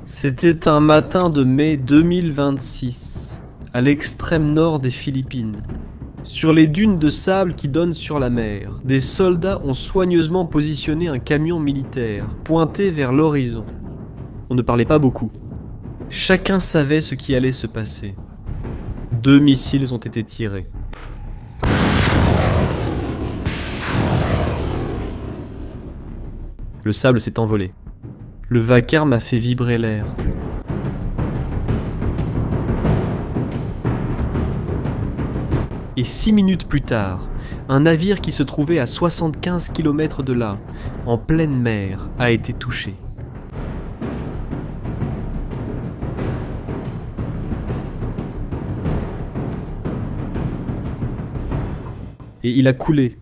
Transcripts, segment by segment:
C'était un matin de mai 2026, à l'extrême nord des Philippines. Sur les dunes de sable qui donnent sur la mer, des soldats ont soigneusement positionné un camion militaire, pointé vers l'horizon. On ne parlait pas beaucoup. Chacun savait ce qui allait se passer. 2 missiles ont été tirés. Le sable s'est envolé. Le vacarme a fait vibrer l'air. Et 6 minutes plus tard, un navire qui se trouvait à 75 km de là, en pleine mer, a été touché. Et il a coulé.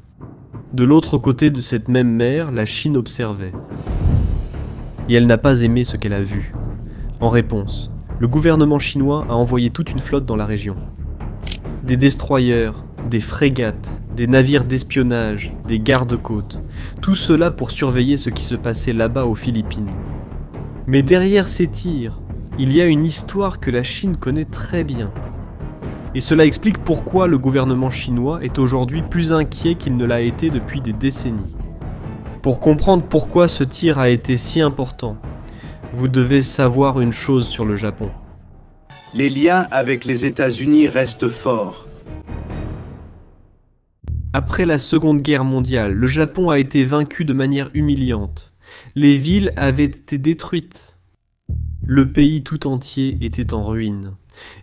De l'autre côté de cette même mer, la Chine observait. Et elle n'a pas aimé ce qu'elle a vu. En réponse, le gouvernement chinois a envoyé toute une flotte dans la région. Des destroyers, des frégates, des navires d'espionnage, des gardes-côtes, tout cela pour surveiller ce qui se passait là-bas aux Philippines. Mais derrière ces tirs, il y a une histoire que la Chine connaît très bien. Et cela explique pourquoi le gouvernement chinois est aujourd'hui plus inquiet qu'il ne l'a été depuis des décennies. Pour comprendre pourquoi ce tir a été si important, vous devez savoir une chose sur le Japon. Les liens avec les États-Unis restent forts. Après la Seconde Guerre mondiale, le Japon a été vaincu de manière humiliante. Les villes avaient été détruites. Le pays tout entier était en ruine.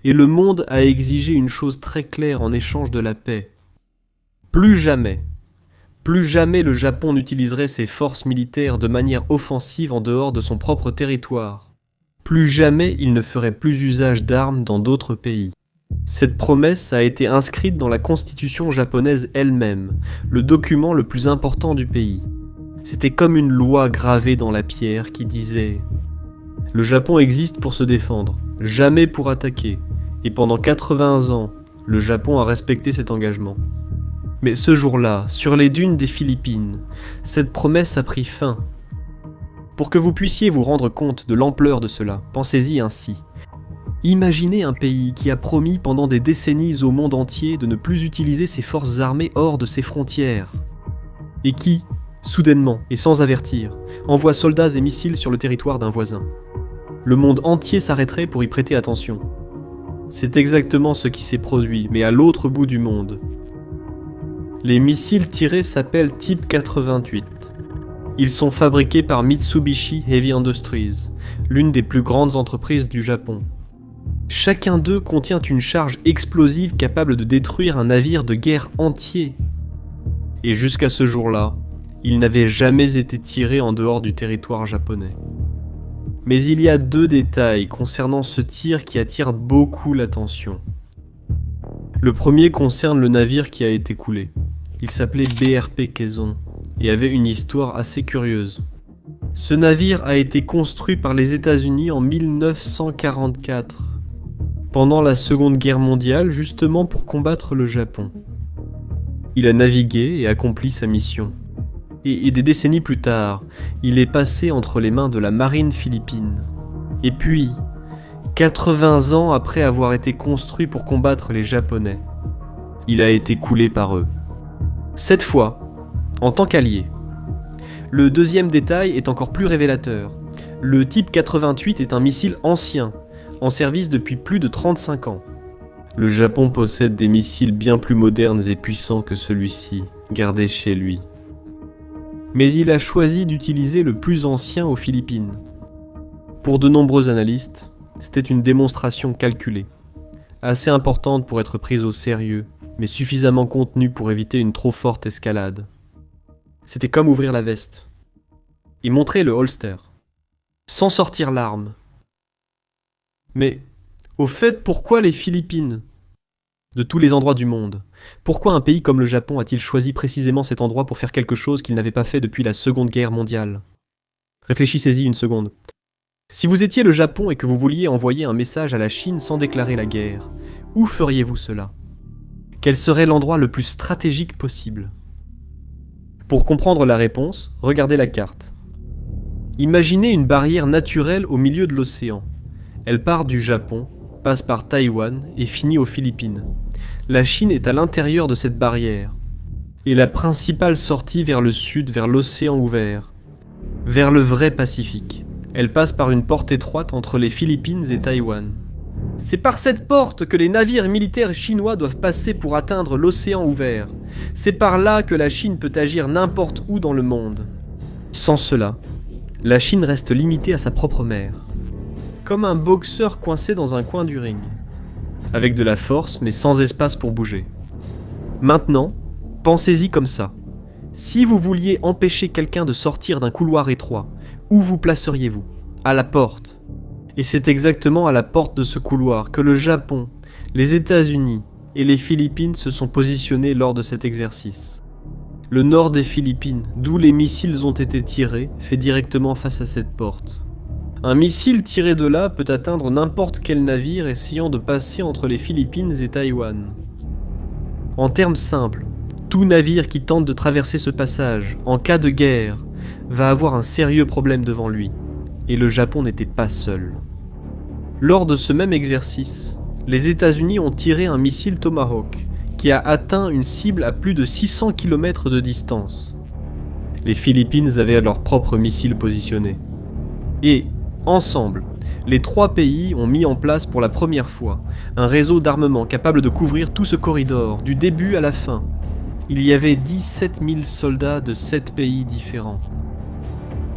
Et le monde a exigé une chose très claire en échange de la paix. Plus jamais le Japon n'utiliserait ses forces militaires de manière offensive en dehors de son propre territoire. Plus jamais il ne ferait plus usage d'armes dans d'autres pays. Cette promesse a été inscrite dans la constitution japonaise elle-même, le document le plus important du pays. C'était comme une loi gravée dans la pierre qui disait « Le Japon existe pour se défendre, jamais pour attaquer, et pendant 80 ans, le Japon a respecté cet engagement. » Mais ce jour-là, sur les dunes des Philippines, cette promesse a pris fin. Pour que vous puissiez vous rendre compte de l'ampleur de cela, pensez-y ainsi. Imaginez un pays qui a promis pendant des décennies au monde entier de ne plus utiliser ses forces armées hors de ses frontières. Et qui, soudainement et sans avertir, envoie soldats et missiles sur le territoire d'un voisin. Le monde entier s'arrêterait pour y prêter attention. C'est exactement ce qui s'est produit, mais à l'autre bout du monde. Les missiles tirés s'appellent Type 88. Ils sont fabriqués par Mitsubishi Heavy Industries, l'une des plus grandes entreprises du Japon. Chacun d'eux contient une charge explosive capable de détruire un navire de guerre entier. Et jusqu'à ce jour-là, ils n'avaient jamais été tirés en dehors du territoire japonais. Mais il y a 2 détails concernant ce tir qui attirent beaucoup l'attention. Le premier concerne le navire qui a été coulé. Il s'appelait BRP Quezon et avait une histoire assez curieuse. Ce navire a été construit par les États-Unis en 1944, pendant la Seconde Guerre mondiale, justement pour combattre le Japon. Il a navigué et accompli sa mission. Et des décennies plus tard, il est passé entre les mains de la marine philippine. Et puis, 80 ans après avoir été construit pour combattre les Japonais, il a été coulé par eux. Cette fois, en tant qu'allié. Le deuxième détail est encore plus révélateur. Le Type 88 est un missile ancien, en service depuis plus de 35 ans. Le Japon possède des missiles bien plus modernes et puissants que celui-ci, gardés chez lui. Mais il a choisi d'utiliser le plus ancien aux Philippines. Pour de nombreux analystes, c'était une démonstration calculée, assez importante pour être prise au sérieux, mais suffisamment contenue pour éviter une trop forte escalade. C'était comme ouvrir la veste et montrer le holster, sans sortir l'arme. Mais, au fait, pourquoi les Philippines ? De tous les endroits du monde, pourquoi un pays comme le Japon a-t-il choisi précisément cet endroit pour faire quelque chose qu'il n'avait pas fait depuis la Seconde Guerre mondiale ? Réfléchissez-y une seconde. Si vous étiez le Japon et que vous vouliez envoyer un message à la Chine sans déclarer la guerre, où feriez-vous cela ? Quel serait l'endroit le plus stratégique possible ? Pour comprendre la réponse, regardez la carte. Imaginez une barrière naturelle au milieu de l'océan. Elle part du Japon, passe par Taïwan et finit aux Philippines. La Chine est à l'intérieur de cette barrière. Et la principale sortie vers le sud, vers l'océan ouvert, vers le vrai Pacifique. Elle passe par une porte étroite entre les Philippines et Taïwan. C'est par cette porte que les navires militaires chinois doivent passer pour atteindre l'océan ouvert. C'est par là que la Chine peut agir n'importe où dans le monde. Sans cela, la Chine reste limitée à sa propre mer. Comme un boxeur coincé dans un coin du ring. Avec de la force, mais sans espace pour bouger. Maintenant, pensez-y comme ça. Si vous vouliez empêcher quelqu'un de sortir d'un couloir étroit, où vous placeriez-vous ? À la porte. Et c'est exactement à la porte de ce couloir que le Japon, les États-Unis et les Philippines se sont positionnés lors de cet exercice. Le nord des Philippines, d'où les missiles ont été tirés, fait directement face à cette porte. Un missile tiré de là peut atteindre n'importe quel navire essayant de passer entre les Philippines et Taïwan. En termes simples, tout navire qui tente de traverser ce passage, en cas de guerre, va avoir un sérieux problème devant lui. Et le Japon n'était pas seul. Lors de ce même exercice, les États-Unis ont tiré un missile Tomahawk qui a atteint une cible à plus de 600 km de distance. Les Philippines avaient leur propre missile positionné. Et, ensemble, les trois pays ont mis en place pour la première fois un réseau d'armement capable de couvrir tout ce corridor, du début à la fin. Il y avait 17 000 soldats de 7 pays différents.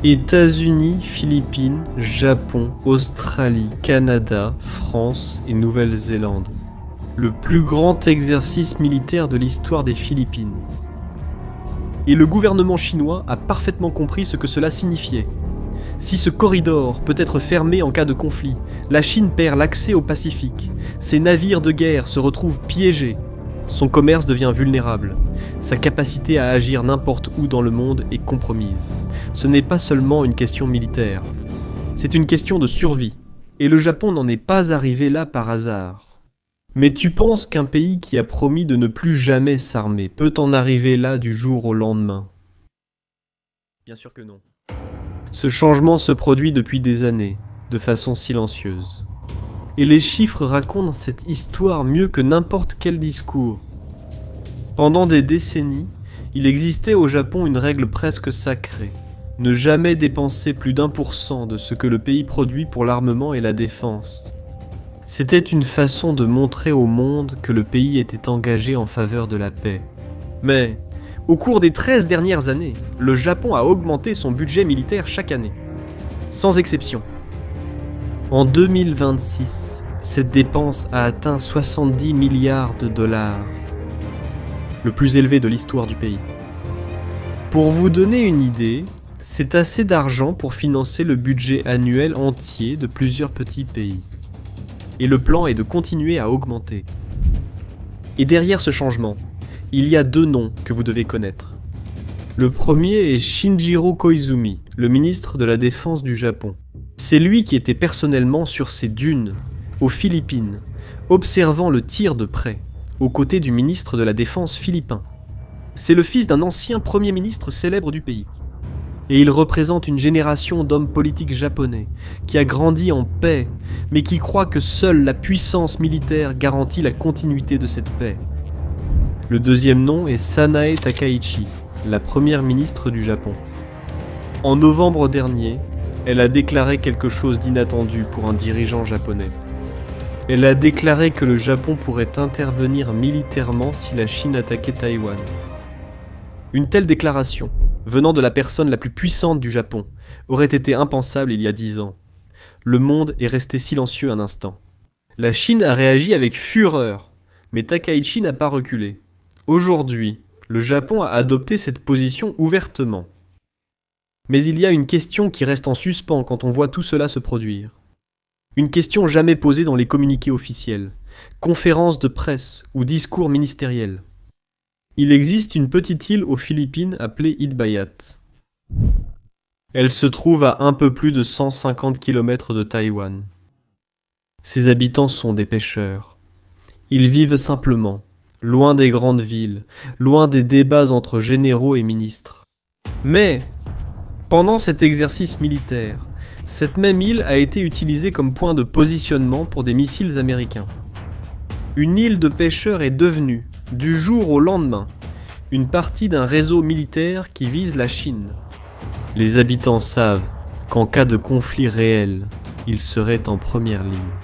États-Unis, Philippines, Japon, Australie, Canada, France et Nouvelle-Zélande. Le plus grand exercice militaire de l'histoire des Philippines. Et le gouvernement chinois a parfaitement compris ce que cela signifiait. Si ce corridor peut être fermé en cas de conflit, la Chine perd l'accès au Pacifique. Ses navires de guerre se retrouvent piégés. Son commerce devient vulnérable. Sa capacité à agir n'importe où dans le monde est compromise. Ce n'est pas seulement une question militaire. C'est une question de survie. Et le Japon n'en est pas arrivé là par hasard. Mais tu penses qu'un pays qui a promis de ne plus jamais s'armer peut en arriver là du jour au lendemain ? Bien sûr que non. Ce changement se produit depuis des années, de façon silencieuse. Et les chiffres racontent cette histoire mieux que n'importe quel discours. Pendant des décennies, il existait au Japon une règle presque sacrée. Ne jamais dépenser plus d'1% de ce que le pays produit pour l'armement et la défense. C'était une façon de montrer au monde que le pays était engagé en faveur de la paix. Mais, au cours des 13 dernières années, le Japon a augmenté son budget militaire chaque année. Sans exception. En 2026, cette dépense a atteint 70 milliards de dollars, le plus élevé de l'histoire du pays. Pour vous donner une idée, c'est assez d'argent pour financer le budget annuel entier de plusieurs petits pays. Et le plan est de continuer à augmenter. Et derrière ce changement, il y a deux noms que vous devez connaître. Le premier est Shinjiro Koizumi, le ministre de la Défense du Japon. C'est lui qui était personnellement sur ces dunes, aux Philippines, observant le tir de près, aux côtés du ministre de la Défense philippin. C'est le fils d'un ancien premier ministre célèbre du pays. Et il représente une génération d'hommes politiques japonais, qui a grandi en paix, mais qui croit que seule la puissance militaire garantit la continuité de cette paix. Le deuxième nom est Sanae Takaichi, la première ministre du Japon. En novembre dernier, elle a déclaré quelque chose d'inattendu pour un dirigeant japonais. Elle a déclaré que le Japon pourrait intervenir militairement si la Chine attaquait Taïwan. Une telle déclaration, venant de la personne la plus puissante du Japon, aurait été impensable il y a 10 ans. Le monde est resté silencieux un instant. La Chine a réagi avec fureur, mais Takaichi n'a pas reculé. Aujourd'hui, le Japon a adopté cette position ouvertement. Mais il y a une question qui reste en suspens quand on voit tout cela se produire. Une question jamais posée dans les communiqués officiels, conférences de presse ou discours ministériels. Il existe une petite île aux Philippines appelée Itbayat. Elle se trouve à un peu plus de 150 km de Taïwan. Ses habitants sont des pêcheurs. Ils vivent simplement, loin des grandes villes, loin des débats entre généraux et ministres. Mais, Pendant cet exercice militaire, cette même île a été utilisée comme point de positionnement pour des missiles américains. Une île de pêcheurs est devenue, du jour au lendemain, une partie d'un réseau militaire qui vise la Chine. Les habitants savent qu'en cas de conflit réel, ils seraient en première ligne.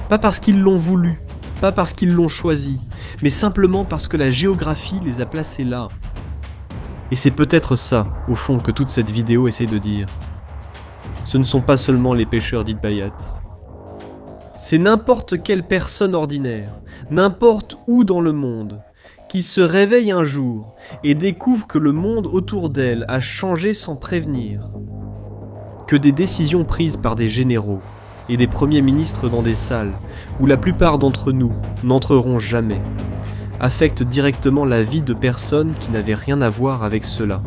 Pas parce qu'ils l'ont voulu, pas parce qu'ils l'ont choisi, mais simplement parce que la géographie les a placés là. Et c'est peut-être ça, au fond, que toute cette vidéo essaie de dire. Ce ne sont pas seulement les pêcheurs d'Itbayat. C'est n'importe quelle personne ordinaire, n'importe où dans le monde, qui se réveille un jour et découvre que le monde autour d'elle a changé sans prévenir. Que des décisions prises par des généraux et des premiers ministres dans des salles où la plupart d'entre nous n'entreront jamais, affectent directement la vie de personnes qui n'avaient rien à voir avec cela.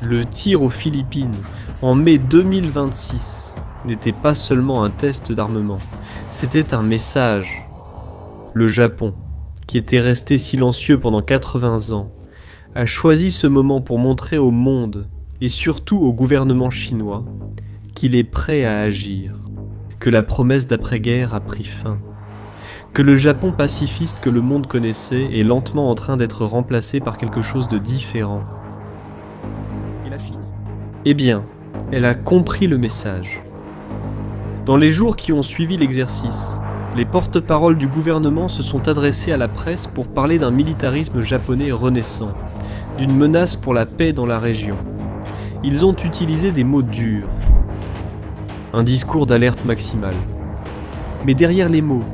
Le tir aux Philippines en mai 2026 n'était pas seulement un test d'armement, c'était un message. Le Japon, qui était resté silencieux pendant 80 ans, a choisi ce moment pour montrer au monde, et surtout au gouvernement chinois, qu'il est prêt à agir, que la promesse d'après-guerre a pris fin, que le Japon pacifiste que le monde connaissait est lentement en train d'être remplacé par quelque chose de différent. Et la Chine ? Eh bien, elle a compris le message. Dans les jours qui ont suivi l'exercice, les porte-paroles du gouvernement se sont adressés à la presse pour parler d'un militarisme japonais renaissant, d'une menace pour la paix dans la région. Ils ont utilisé des mots durs. Un discours d'alerte maximale. Mais derrière les mots,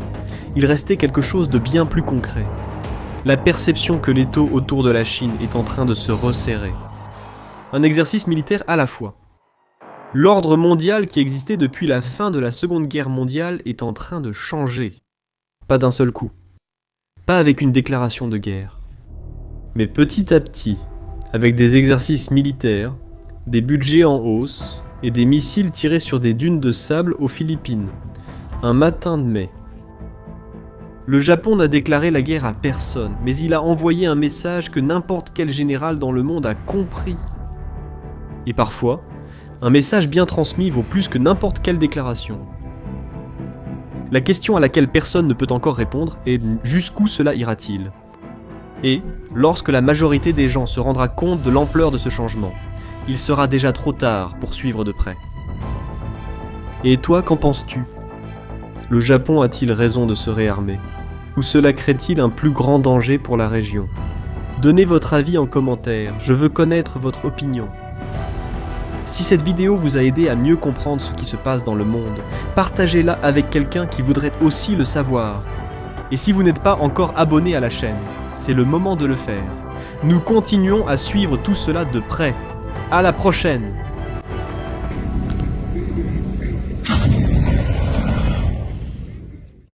il restait quelque chose de bien plus concret. La perception que l'étau autour de la Chine est en train de se resserrer. Un exercice militaire à la fois. L'ordre mondial qui existait depuis la fin de la Seconde Guerre mondiale est en train de changer. Pas d'un seul coup. Pas avec une déclaration de guerre. Mais petit à petit, avec des exercices militaires, des budgets en hausse et des missiles tirés sur des dunes de sable aux Philippines, un matin de mai. Le Japon n'a déclaré la guerre à personne, mais il a envoyé un message que n'importe quel général dans le monde a compris. Et parfois, un message bien transmis vaut plus que n'importe quelle déclaration. La question à laquelle personne ne peut encore répondre est jusqu'où cela ira-t-il ? Et, lorsque la majorité des gens se rendra compte de l'ampleur de ce changement, il sera déjà trop tard pour suivre de près. Et toi, qu'en penses-tu ? Le Japon a-t-il raison de se réarmer ? Ou cela crée-t-il un plus grand danger pour la région ? Donnez votre avis en commentaire, je veux connaître votre opinion. Si cette vidéo vous a aidé à mieux comprendre ce qui se passe dans le monde, partagez-la avec quelqu'un qui voudrait aussi le savoir. Et si vous n'êtes pas encore abonné à la chaîne, c'est le moment de le faire. Nous continuons à suivre tout cela de près. À la prochaine!